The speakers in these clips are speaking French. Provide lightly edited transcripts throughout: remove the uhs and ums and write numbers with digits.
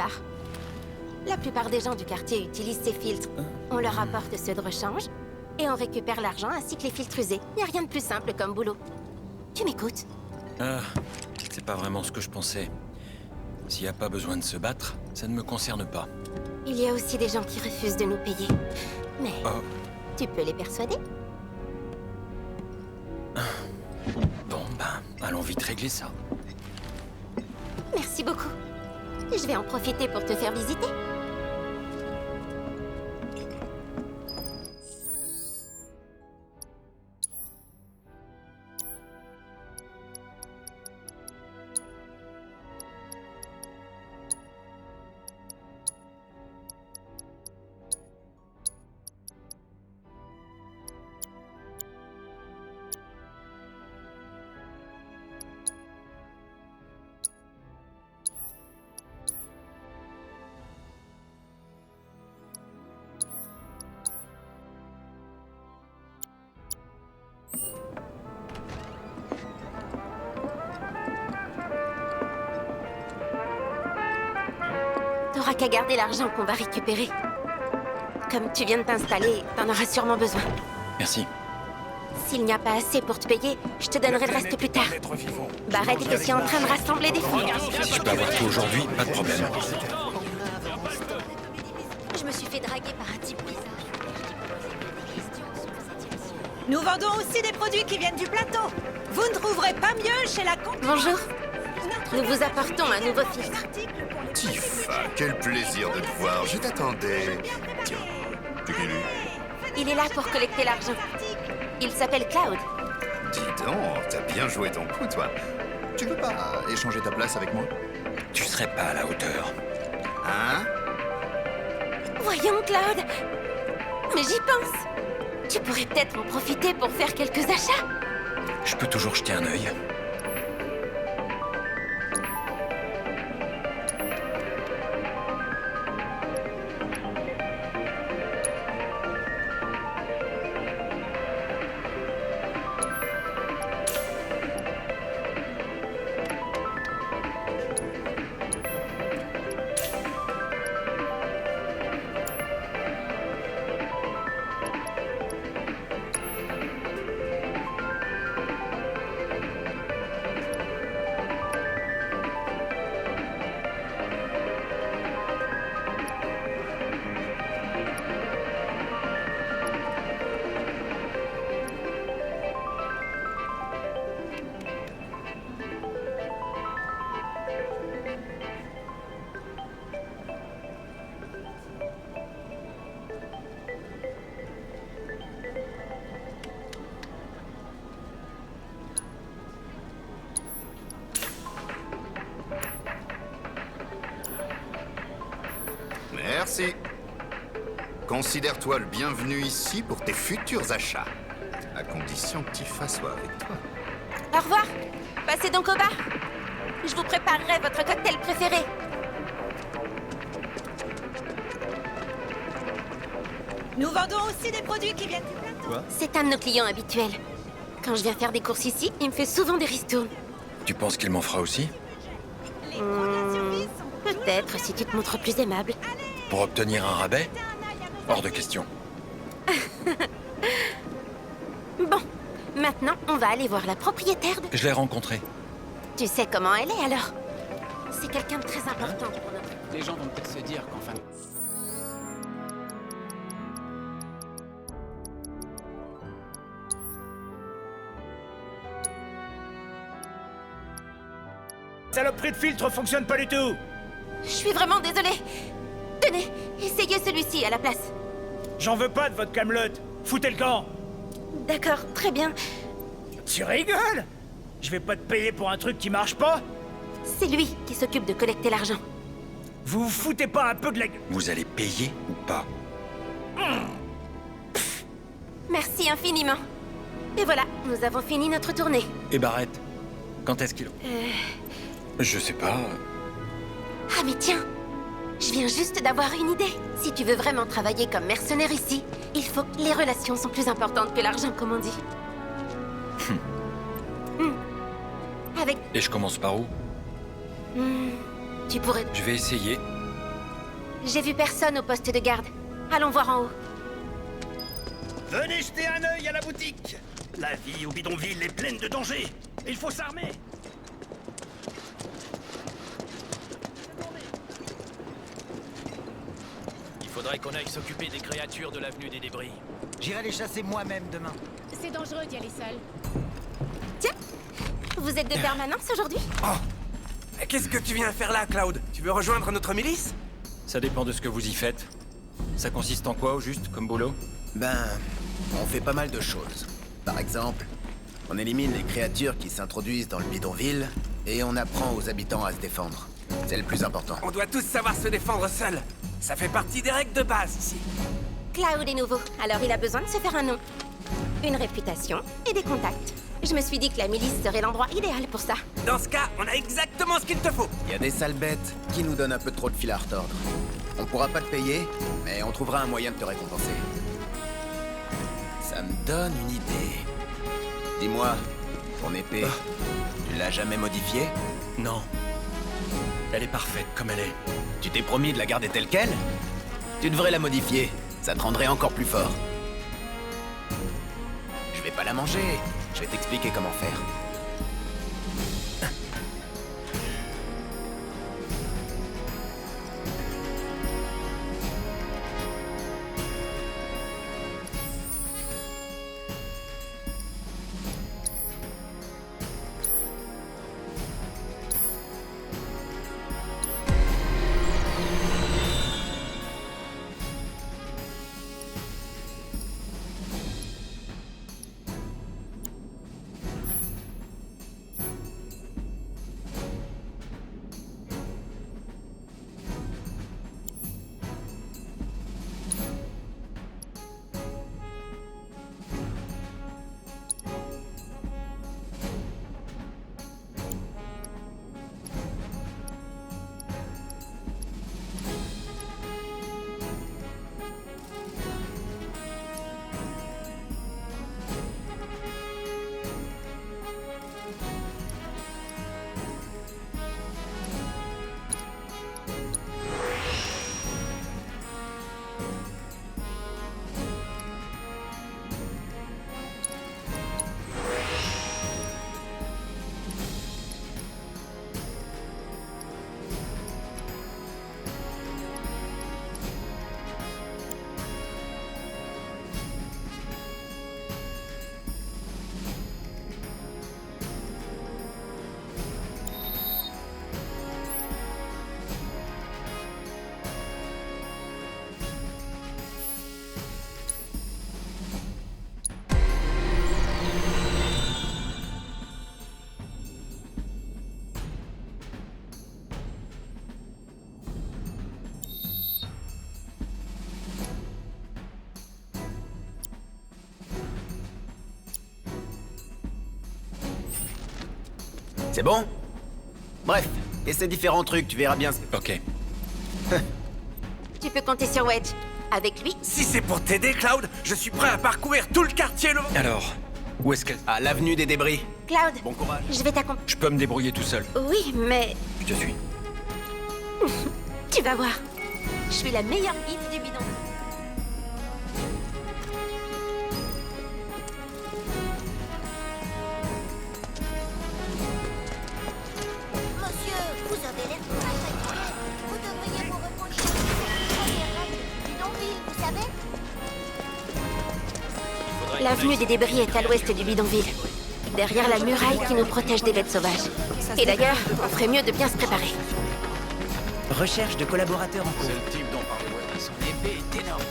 plupart. La plupart des gens du quartier utilisent ces filtres. On leur apporte ceux de rechange, et on récupère l'argent ainsi que les filtres usés. Y a rien de plus simple comme boulot. Tu m'écoutes? Ah, c'est pas vraiment ce que je pensais. S'il n'y a pas besoin de se battre, ça ne me concerne pas. Il y a aussi des gens qui refusent de nous payer. Mais Oh, tu peux les persuader? bon, ben, allons vite régler ça. Merci beaucoup. Je vais en profiter pour te faire visiter. T'auras qu'à garder l'argent qu'on va récupérer. Comme tu viens de t'installer, t'en auras sûrement besoin. Merci. S'il n'y a pas assez pour te payer, je te donnerai le reste plus tard. Barrett est aussi en train de rassembler des fonds. Si je peux avoir tout aujourd'hui, pas de problème. Je me suis fait draguer par un type bizarre. Nous vendons aussi des produits qui viennent du plateau. Vous ne trouverez pas mieux chez la concurrence. Bonjour. Nous vous apportons un nouveau filtre. Tifa, quel plaisir de te voir, je t'attendais. Tiens, tu qui lui? Il est là pour collecter l'argent. Il s'appelle Cloud. Dis donc, t'as bien joué ton coup, toi. Tu veux pas échanger ta place avec moi? Tu serais pas à la hauteur. Hein? Voyons, Cloud. Mais j'y pense. Tu pourrais peut-être en profiter pour faire quelques achats. Je peux toujours jeter un œil. Merci. Considère-toi le bienvenu ici pour tes futurs achats. À condition que Tifa soit avec toi. Au revoir. Passez donc au bar. Je vous préparerai votre cocktail préféré. Nous vendons aussi des produits qui viennent du plateau. C'est un de nos clients habituels. Quand je viens faire des courses ici, il me fait souvent des ristournes. Tu penses qu'il m'en fera aussi? Les produits survie sont Peut-être si tu te montres plus aimable. Pour obtenir un rabais? Hors de question. Bon, maintenant, on va aller voir la propriétaire de... Je l'ai rencontré. Tu sais comment elle est, alors? C'est quelqu'un de très important pour notre... Les gens vont peut-être se dire qu'enfin... Saloperie de filtre fonctionne pas du tout. Je suis vraiment désolée. Tenez, essayez celui-ci à la place. J'en veux pas de votre camelote. Foutez le camp. D'accord, très bien. Tu rigoles? Je vais pas te payer pour un truc qui marche pas. C'est lui qui s'occupe de collecter l'argent. Vous vous foutez pas un peu de la gueule? Vous allez payer ou pas? Merci infiniment. Et voilà, nous avons fini notre tournée. Et Barrett? Quand est-ce qu'il... Je sais pas. Ah mais tiens, je viens juste d'avoir une idée. Si tu veux vraiment travailler comme mercenaire ici, il faut... Les relations sont plus importantes que l'argent, comme on dit. Avec... Et je commence par où? Tu pourrais... Je vais essayer. J'ai vu personne au poste de garde. Allons voir en haut. Venez jeter un œil à la boutique. La vie au bidonville est pleine de dangers. Il faut s'armer. Il faudrait qu'on aille s'occuper des créatures de l'avenue des débris. J'irai les chasser moi-même demain. C'est dangereux d'y aller seul. Tiens, vous êtes de permanence aujourd'hui? Qu'est-ce que tu viens faire là, Cloud? Tu veux rejoindre notre milice? Ça dépend de ce que vous y faites. Ça consiste en quoi, au juste, comme boulot? Ben, on fait pas mal de choses. Par exemple, on élimine les créatures qui s'introduisent dans le bidonville et on apprend aux habitants à se défendre. C'est le plus important. On doit tous savoir se défendre seuls. Ça fait partie des règles de base ici. Cloud est nouveau, alors il a besoin de se faire un nom. Une réputation et des contacts. Je me suis dit que la milice serait l'endroit idéal pour ça. Dans ce cas, on a exactement ce qu'il te faut. Il y a des sales bêtes qui nous donnent un peu trop de fil à retordre. On pourra pas te payer, mais on trouvera un moyen de te récompenser. Ça me donne une idée. Dis-moi, ton épée, tu l'as jamais modifiée? Non. Elle est parfaite comme elle est. Tu t'es promis de la garder telle quelle? Tu devrais la modifier, ça te rendrait encore plus fort. Je vais pas la manger, je vais t'expliquer comment faire. C'est bon? Bref, et ces différents trucs, tu verras bien. Ok. Tu peux compter sur Wedge. Avec lui, Si c'est pour t'aider, Cloud, je suis prêt à parcourir tout le quartier le... Alors, où est-ce qu'elle... À l'avenue des débris. Cloud, Bon courage. je vais t'accompagner. Je peux me débrouiller tout seul. Oui, mais Je te suis. tu vas voir. Je suis la meilleure guide du bidon. Monsieur, vous avez l'air très fatigué. Vous devriez vous reposer. C'est la première règle du bidonville, vous savez? L'avenue des débris est à l'ouest du bidonville. Derrière la muraille qui nous protège des bêtes sauvages. Et d'ailleurs, on ferait mieux de bien se préparer. Recherche de collaborateurs en cours. C'est le type dont parlait Wade. Son épée est énorme.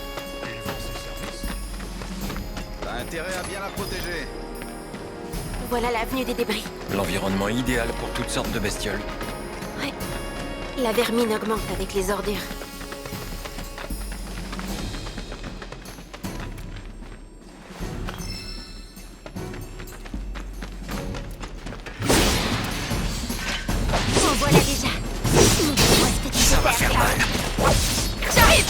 T'as intérêt à bien la protéger. Voilà l'avenue des débris. L'environnement idéal pour toutes sortes de bestioles. Ouais. La vermine augmente avec les ordures. En voilà déjà. Montre-moi ce que tu sais faire, Cloud. J'arrive.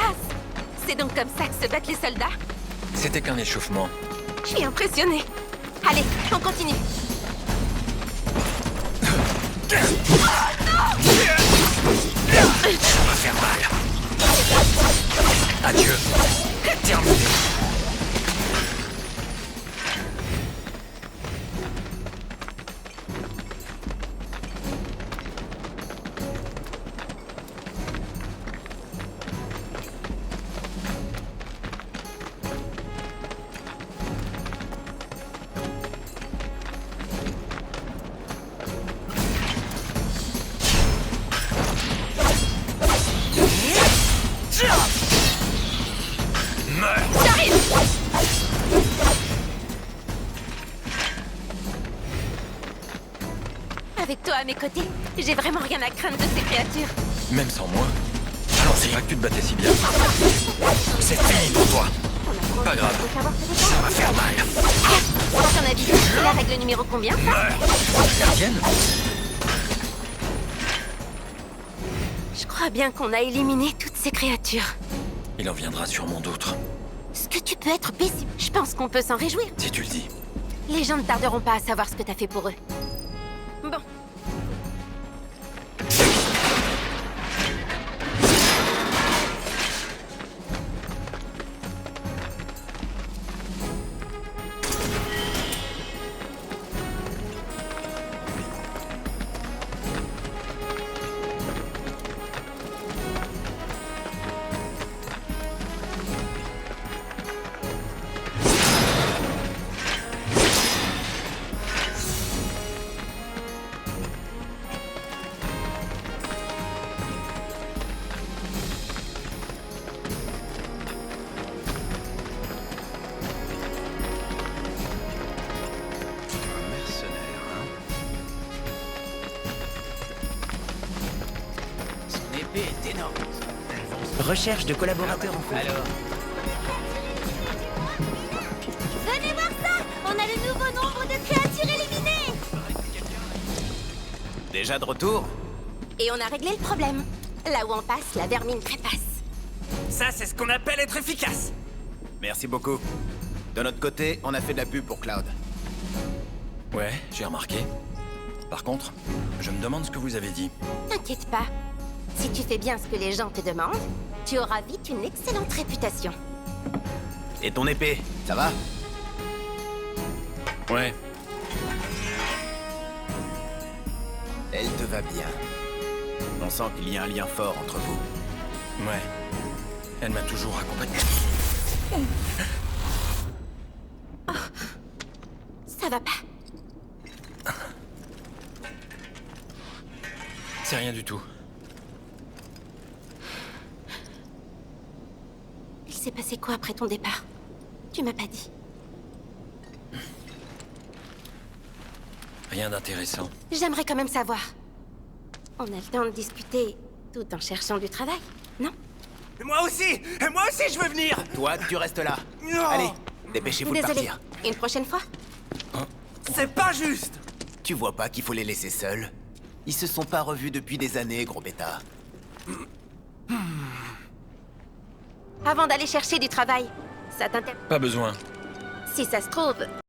classe! C'est donc comme ça que se battent les soldats? C'était qu'un échauffement. Je suis impressionnée. Allez, on continue. Ça va faire mal. Adieu. Terminé. Avec toi à mes côtés, j'ai vraiment rien à craindre de ces créatures. Même sans moi. Alors c'est pas que tu te battais si bien. C'est fini pour toi. Pas grave. Ça va faire mal. À ton avis, c'est la règle numéro combien? La tienne? Je crois bien qu'on a éliminé toutes ces créatures. Il en viendra sûrement d'autres. Est-ce que tu peux être paisible? Je pense qu'on peut s'en réjouir. Si tu le dis. Les gens ne tarderont pas à savoir ce que t'as fait pour eux. Bon. Est énorme. Recherche de collaborateurs en cours. Alors, Venez voir ça! On a le nouveau nombre de créatures éliminées! déjà de retour? Et on a réglé le problème. Là où on passe, la vermine trépasse. Ça, c'est ce qu'on appelle être efficace. Merci beaucoup. De notre côté, on a fait de la pub pour Cloud. Ouais, j'ai remarqué. Par contre, je me demande ce que vous avez dit. T'inquiète pas. Si tu fais bien ce que les gens te demandent, tu auras vite une excellente réputation. Et ton épée, ça va? Ouais. Elle te va bien. On sent qu'il y a un lien fort entre vous. Ouais. Elle m'a toujours accompagné. Ça va pas. C'est rien du tout. Il s'est passé quoi après ton départ? Tu m'as pas dit. Rien d'intéressant. J'aimerais quand même savoir. On a le temps de discuter tout en cherchant du travail, non? Moi aussi je veux venir. Toi, tu restes là. Non. Allez, dépêchez-vous de Désolée. partir. Une prochaine fois? C'est pas juste. Tu vois pas qu'il faut les laisser seuls? Ils se sont pas revus depuis des années, gros bêta. Avant d'aller chercher du travail, ça t'intéresse? Pas besoin. Si ça se trouve,